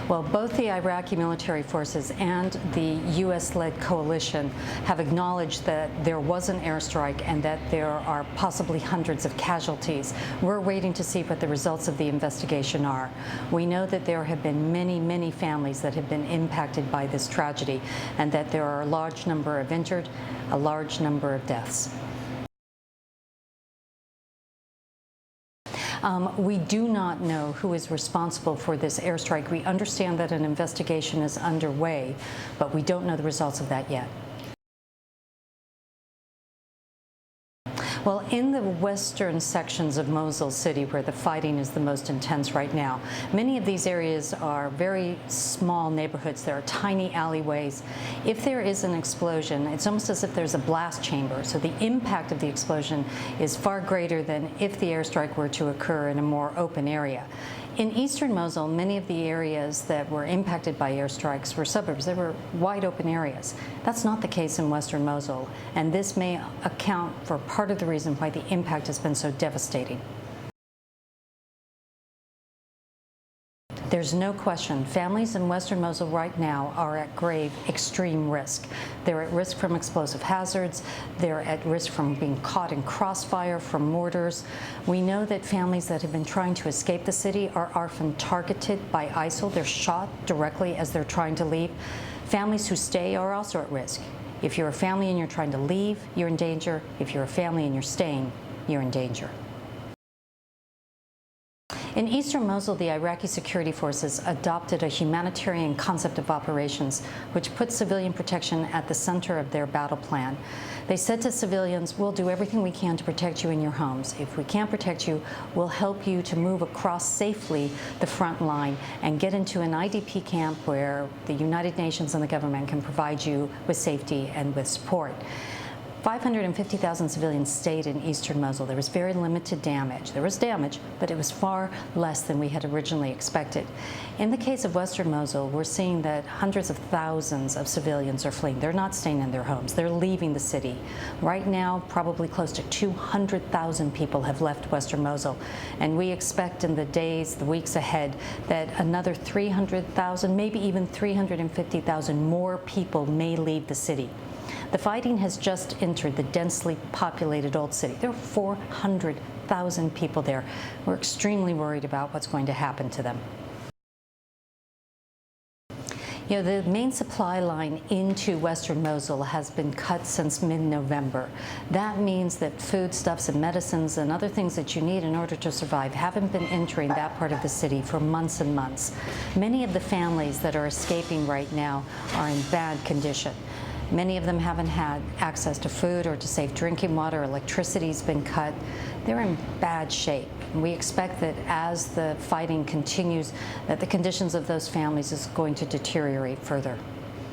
Well, both the Iraqi military forces and the U.S.-led coalition have acknowledged that there was an airstrike and that there are possibly hundreds of casualties. We're waiting to see what the results of the investigation are. We know that there have been many, many families that have been impacted by this tragedy, and that there are a large number of injured, a large number of deaths. We do not know who is responsible for this airstrike. We understand that an investigation is underway, but we don't know the results of that yet. Well, in the western sections of Mosul city, where the fighting is the most intense right now, many of these areas are very small neighborhoods. There are tiny alleyways. If there is an explosion, it's almost as if there's a blast chamber. So the impact of the explosion is far greater than if the airstrike were to occur in a more open area. In eastern Mosul, many of the areas that were impacted by airstrikes were suburbs. They were wide open areas. That's not the case in western Mosul, and this may account for part of the reason why the impact has been so devastating. There's no question, families in western Mosul right now are at grave, extreme risk. They're at risk from explosive hazards. They're at risk from being caught in crossfire from mortars. We know that families that have been trying to escape the city are often targeted by ISIL. They're shot directly as they're trying to leave. Families who stay are also at risk. If you're a family and you're trying to leave, you're in danger. If you're a family and you're staying, you're in danger. In eastern Mosul, the Iraqi security forces adopted a humanitarian concept of operations, which puts civilian protection at the center of their battle plan. They said to civilians, we'll do everything we can to protect you in your homes. If we can't protect you, we'll help you to move across safely the front line and get into an IDP camp where the United Nations and the government can provide you with safety and with support. 550,000 civilians stayed in eastern Mosul. There was very limited damage. There was damage, but it was far less than we had originally expected. In the case of western Mosul, we're seeing that hundreds of thousands of civilians are fleeing. They're not staying in their homes. They're leaving the city. Right now, probably close to 200,000 people have left western Mosul, and we expect in the days, the weeks ahead, that another 300,000, maybe even 350,000 more people may leave the city. The fighting has just entered the densely populated Old City. There are 400,000 people there. We're extremely worried about what's going to happen to them. You know, the main supply line into western Mosul has been cut since mid-November. That means that foodstuffs and medicines and other things that you need in order to survive haven't been entering that part of the city for months and months. Many of the families that are escaping right now are in bad condition. Many of them haven't had access to food or to safe drinking water. Electricity's been cut. They're in bad shape. And we expect that as the fighting continues, that the conditions of those families is going to deteriorate further.